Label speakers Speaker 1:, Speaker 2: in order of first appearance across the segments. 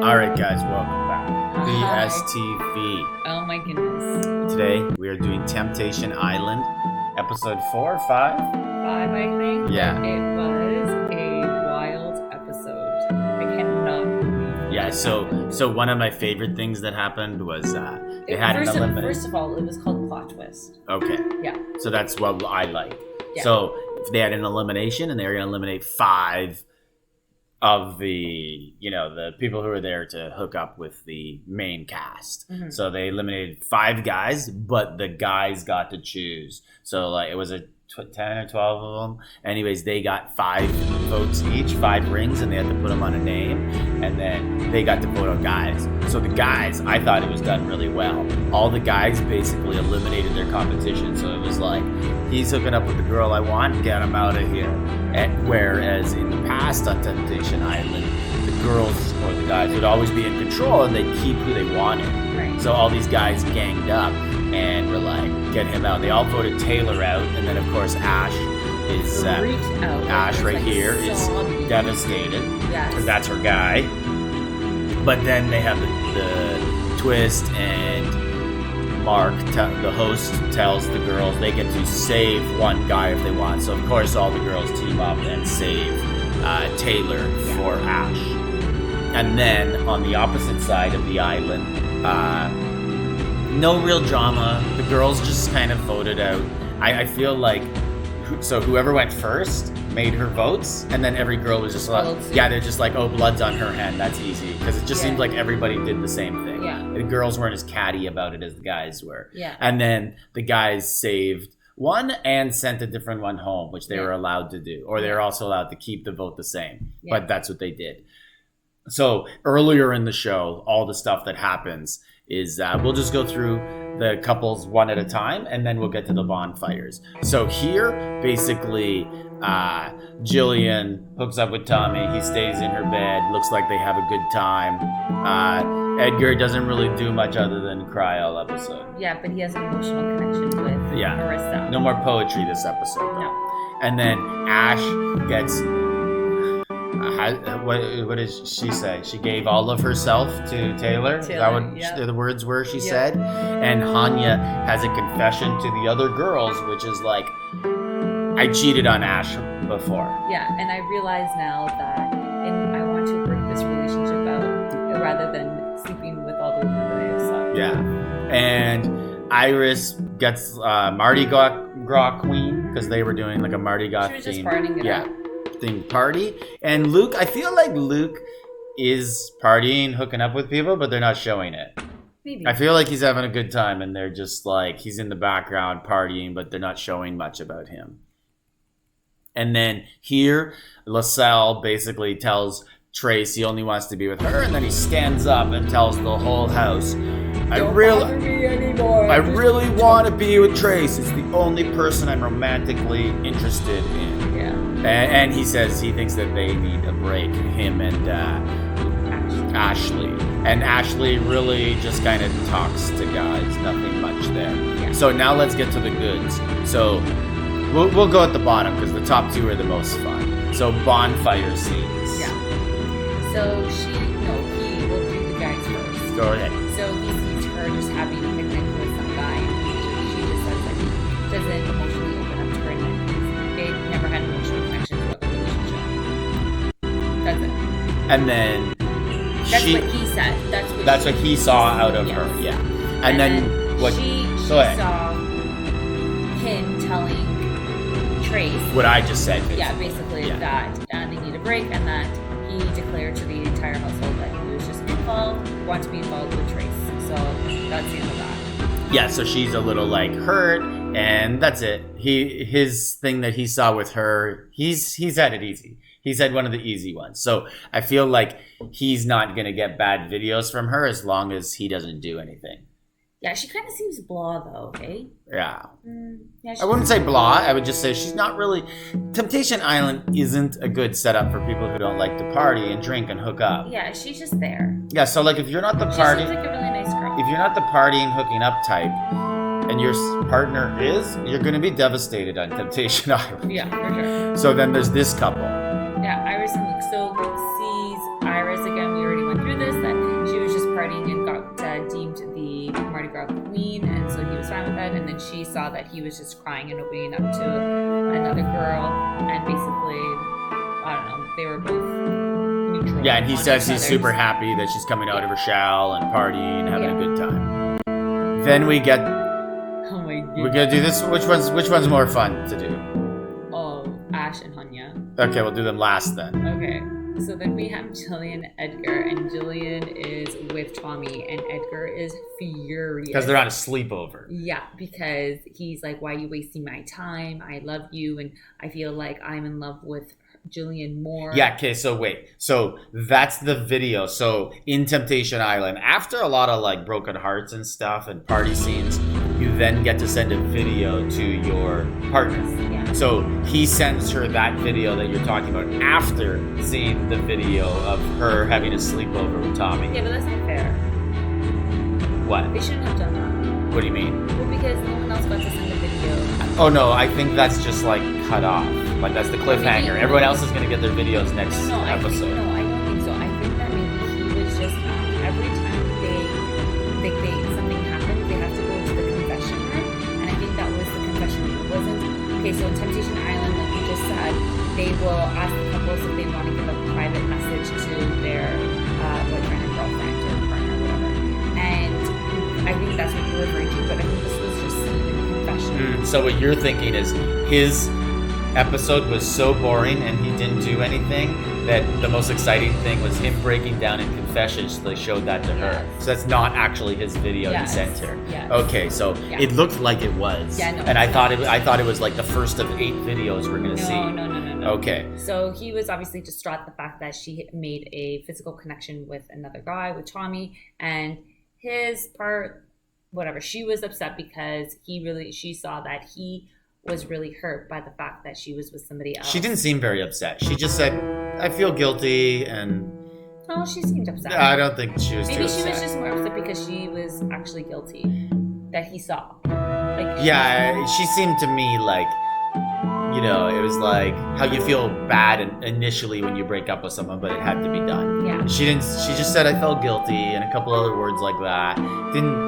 Speaker 1: All right, guys, welcome back.
Speaker 2: Hi.
Speaker 1: BSTV.
Speaker 2: Oh my goodness.
Speaker 1: Today we are doing Temptation Island, episode 4 or 5.
Speaker 2: 5, I think.
Speaker 1: Yeah.
Speaker 2: It was a wild episode. I cannot believe.
Speaker 1: Yeah. So one of my favorite things that happened was they had an elimination.
Speaker 2: First of all, it was called plot twist.
Speaker 1: Okay.
Speaker 2: Yeah.
Speaker 1: So that's what I like.
Speaker 2: Yeah.
Speaker 1: So if they had an elimination and they were going to eliminate 5 of the people who were there to hook up with the main cast.
Speaker 2: Mm-hmm.
Speaker 1: So they eliminated 5 guys, but the guys got to choose. So like it was a 10 or 12 of them. Anyways, they got 5 votes each, 5 rings, and they had to put them on a name, and then they got to vote on guys. So the guys, I thought it was done really well. All the guys basically eliminated their competition. So it was like, he's hooking up with the girl I want, get him out of here. And whereas in the past on Temptation Island, the girls or the guys would always be in control and they'd keep who they wanted.
Speaker 2: Right.
Speaker 1: So all these guys ganged up and were like, get him out. They all voted Taylor out, and then of course Ash is Ash right here is devastated.
Speaker 2: Yes.
Speaker 1: That's her guy. But then they have the twist, and Mark, the host, tells the girls they get to save one guy if they want. So of course all the girls team up and save Taylor for Ash. And then on the opposite side of the island, no real drama. The girls just kind of voted out. I feel like, so whoever went first made her votes, and then every girl was just like, they're just like, oh, blood's on her hand, that's easy. Because it just seemed like everybody did the same thing.
Speaker 2: Yeah.
Speaker 1: The girls weren't as catty about it as the guys were.
Speaker 2: Yeah.
Speaker 1: And then the guys saved one and sent a different one home, which they were allowed to do. Or they were also allowed to keep the vote the same. Yeah. But that's what they did. So earlier in the show, all the stuff that happens is we'll just go through the couples one at a time, and then we'll get to the bonfires. So here, basically, Jillian hooks up with Tommy. He stays in her bed. Looks like they have a good time. Edgar doesn't really do much other than cry all episode.
Speaker 2: Yeah, but he has an emotional connection with Marissa.
Speaker 1: No more poetry this episode.
Speaker 2: No.
Speaker 1: And then Ash gets... what did she say? She gave all of herself to Taylor. Is that what the words were she said? And Hanya has a confession to the other girls, which is like, I cheated on Ash before.
Speaker 2: Yeah, and I realize now that I want to work this relationship out rather than sleeping with all the women that I have slept.
Speaker 1: Yeah. And Iris gets Mardi Gras queen, because they were doing like a Mardi Gras theme.
Speaker 2: She was just partying it up.
Speaker 1: Party. And Luke, I feel like Luke is partying, hooking up with people, but they're not showing it.
Speaker 2: Maybe.
Speaker 1: I feel like he's having a good time, and they're just like, he's in the background partying, but they're not showing much about him. And then here, LaSalle basically tells Trace he only wants to be with her, and then he stands up and tells the whole house, I really want to be with Trace. It's the only person I'm romantically interested in.
Speaker 2: Yeah.
Speaker 1: And he says he thinks that they need a break, him and Ashley. And Ashley really just kind of talks to guys, nothing much there.
Speaker 2: Yeah.
Speaker 1: So now let's get to the goods. So we'll go at the bottom, because the top 2 are the most fun. So bonfire scenes.
Speaker 2: Yeah. So he will do the guys first.
Speaker 1: Go ahead.
Speaker 2: So he sees her just having a picnic with some guy, and she just says that he doesn't emotionally open up to her, and they never had an emotional connection throughout the relationship. That's it.
Speaker 1: And then
Speaker 2: that's what he said.
Speaker 1: That's what he saw out of her. Yeah. And then what
Speaker 2: she saw him telling Trace
Speaker 1: what I just said. Basically.
Speaker 2: Yeah, basically that they need a break, and that he declared to the entire household that he was just wanted to be involved with Trace. So that's the end of that. Yeah,
Speaker 1: so she's a little like hurt, and that's it. His thing that he saw with her, he's had it easy. He's had one of the easy ones. So I feel like he's not gonna get bad videos from her as long as he doesn't do anything.
Speaker 2: Yeah, she kind of seems blah though, okay?
Speaker 1: Yeah.
Speaker 2: Yeah,
Speaker 1: I wouldn't say blah. I would just say she's not really... Temptation Island isn't a good setup for people who don't like to party and drink and hook up.
Speaker 2: Yeah, she's just there.
Speaker 1: Yeah, so like if you're not the party...
Speaker 2: She seems like a really nice girl.
Speaker 1: If you're not the partying, hooking up type, and your partner is, you're going to be devastated on Temptation Island.
Speaker 2: Yeah, for sure.
Speaker 1: So then there's this couple.
Speaker 2: Yeah, Iris and Luke. So Luke sees Iris again. We already went through this. That partying and got deemed the Mardi Gras queen, and so he was fine with that. And then she saw that he was just crying and opening up to another girl, and basically, I don't know, they were both neutral.
Speaker 1: Yeah, and he says he's
Speaker 2: other's.
Speaker 1: super happy that she's coming out of her shell and partying and having a good time. Then we get.
Speaker 2: Oh my god.
Speaker 1: We're gonna do this. Which one's more fun to do?
Speaker 2: Oh, Ash and Hanya.
Speaker 1: Okay, we'll do them last then.
Speaker 2: Okay. So then we have Jillian and Edgar, and Jillian is with Tommy, and Edgar is furious.
Speaker 1: Because they're on a sleepover.
Speaker 2: Yeah, because he's like, why are you wasting my time? I love you, and I feel like I'm in love with Jillian more.
Speaker 1: Yeah, okay, so wait. So that's the video. So in Temptation Island, after a lot of like broken hearts and stuff and party scenes, you then get to send a video to your partner.
Speaker 2: Yeah.
Speaker 1: So he sends her that video that you're talking about after seeing the video of her having a sleepover with Tommy.
Speaker 2: Yeah, but that's not fair.
Speaker 1: What?
Speaker 2: They shouldn't have done that.
Speaker 1: What do you mean?
Speaker 2: Well, because no one else got to send a video.
Speaker 1: Oh no, I think that's just like cut off. Like that's the cliffhanger. Everyone else is gonna get their videos next episode.
Speaker 2: I don't think so. I think that maybe he was just every time they something happens, they have to go to the confession room, and I think that was the confession room. It wasn't okay. So in Temptation Island, like you just said, they will ask the couples if they want to give a private message to their boyfriend or girlfriend or partner or whatever, and I think that's what you're referring to. But I think this was just seen in the confession room.
Speaker 1: So what you're thinking is his episode was so boring and he didn't do anything that the most exciting thing was him breaking down in confessions. So they showed that to her.
Speaker 2: Yes.
Speaker 1: So that's not actually his video he sent her.
Speaker 2: Yes.
Speaker 1: Okay, so it looked like it was.
Speaker 2: Yeah, no,
Speaker 1: and I thought it was like the first of 8 videos we're gonna see.
Speaker 2: No.
Speaker 1: Okay.
Speaker 2: So he was obviously distraught at the fact that she made a physical connection with another guy, with Tommy, and his part, whatever. She was upset because she saw that he was really hurt by the fact that she was with somebody else.
Speaker 1: She didn't seem very upset. She just said, I feel guilty, and...
Speaker 2: No, she seemed upset.
Speaker 1: I don't think she was too upset.
Speaker 2: Maybe she was just more upset because she was actually guilty that he saw.
Speaker 1: She seemed to me like, it was like how you feel bad initially when you break up with someone, but it had to be done.
Speaker 2: Yeah.
Speaker 1: She just said I felt guilty and a couple other words like that.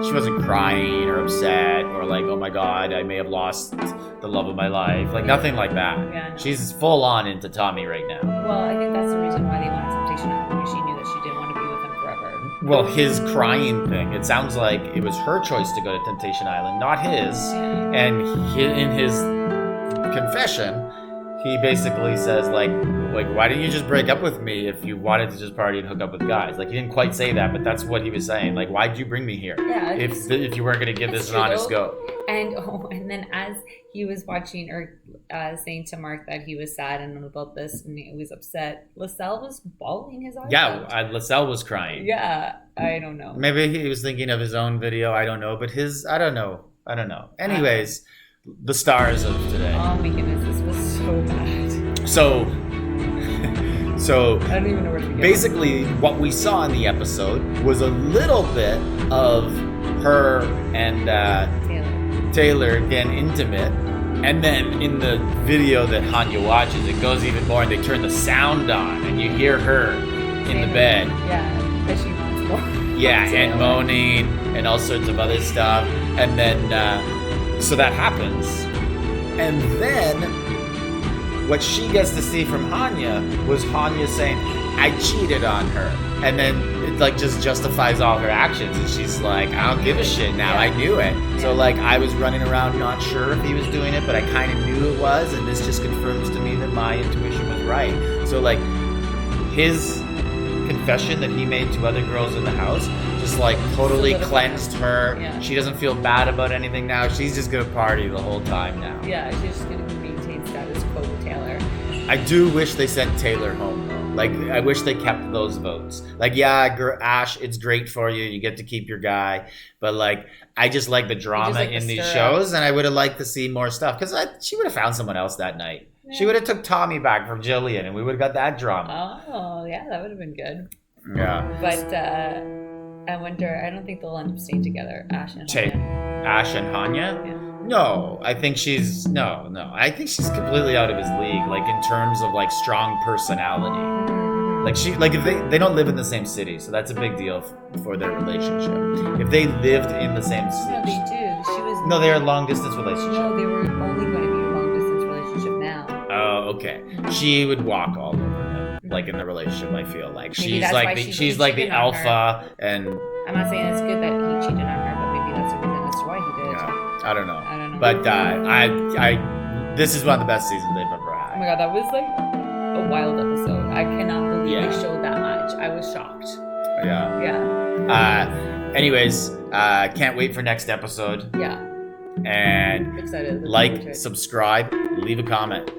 Speaker 1: She wasn't crying or upset or like, oh my God, I may have lost the love of my life. Like nothing like that.
Speaker 2: Yeah.
Speaker 1: She's full on into Tommy right now.
Speaker 2: Well, I think that's the reason why they wanted Temptation Island, because she knew that she didn't want to be with him forever.
Speaker 1: Well, his crying thing, it sounds like it was her choice to go to Temptation Island, not his.
Speaker 2: Yeah.
Speaker 1: And in his confession, he basically says like why didn't you just break up with me if you wanted to just party and hook up with guys? Like he didn't quite say that, but that's what he was saying. Like, why'd you bring me here?
Speaker 2: Yeah,
Speaker 1: if you weren't going to give this an honest go.
Speaker 2: And then as he was watching or saying to Mark that he was sad and about this and he was upset, LaSalle was bawling his eyes out.
Speaker 1: Yeah, LaSalle was crying.
Speaker 2: Yeah, I don't know.
Speaker 1: Maybe he was thinking of his own video. I don't know, but I don't know. Anyways, the stars of today.
Speaker 2: Oh my goodness, this was so bad.
Speaker 1: So
Speaker 2: I don't even know where to begin.
Speaker 1: Basically, what we saw in the episode was a little bit of her and Taylor getting intimate, and then in the video that Hanya watches, it goes even more, and they turn the sound on, and you hear her in the bed.
Speaker 2: Yeah, that she wants more.
Speaker 1: Yeah, and moaning and all sorts of other stuff, and then so that happens, and then what she gets to see from Hanya was Hanya saying, I cheated on her. And then it like just justifies all her actions. And she's like, I don't give a shit now. I knew it. So like I was running around not sure if he was doing it, but I kind of knew it was. And this just confirms to me that my intuition was right. So like his confession that he made to other girls in the house just like totally cleansed her.
Speaker 2: Yeah.
Speaker 1: She doesn't feel bad about anything now. She's just going to party the whole time now.
Speaker 2: Yeah, she's just going to maintain status quo with Taylor.
Speaker 1: I do wish they sent Taylor home, though. Like, I wish they kept those votes. Like, yeah, Ash, it's great for you. You get to keep your guy. But, like, I just like the drama in these shows, and I would have liked to see more stuff. Because she would have found someone else that night. Yeah. She would have took Tommy back from Jillian, and we would have got that drama.
Speaker 2: Oh, yeah, that would have been good.
Speaker 1: Yeah.
Speaker 2: But I wonder, I don't think they'll end up staying together, Ash and Hanya.
Speaker 1: Ash and Hanya?
Speaker 2: Yeah.
Speaker 1: No, I think she's I think she's completely out of his league, like in terms of like strong personality. Like if they don't live in the same city, so that's a big deal for their relationship. If they lived in the same
Speaker 2: No,
Speaker 1: city,
Speaker 2: they do. She was.
Speaker 1: no, they're a long distance relationship.
Speaker 2: No, they were only going to be a long distance relationship now.
Speaker 1: Oh, okay. She would walk all over him, like in the relationship. I feel like
Speaker 2: Maybe that's why
Speaker 1: she's
Speaker 2: he
Speaker 1: like the
Speaker 2: cheated on her.
Speaker 1: alpha, and
Speaker 2: I'm not saying it's good that he cheated on her, but maybe that's the reason as to why he did.
Speaker 1: yeah, I don't know.
Speaker 2: I don't know.
Speaker 1: But I this is one of the best seasons they've ever
Speaker 2: Oh
Speaker 1: had.
Speaker 2: my god, that was like a wild episode. I cannot believe
Speaker 1: Yeah.
Speaker 2: they showed that much. I was shocked.
Speaker 1: Yeah.
Speaker 2: Yeah.
Speaker 1: Anyways, can't wait for next episode.
Speaker 2: Yeah.
Speaker 1: And
Speaker 2: I'm excited. Looking forward to
Speaker 1: like,
Speaker 2: it.
Speaker 1: subscribe, leave a comment.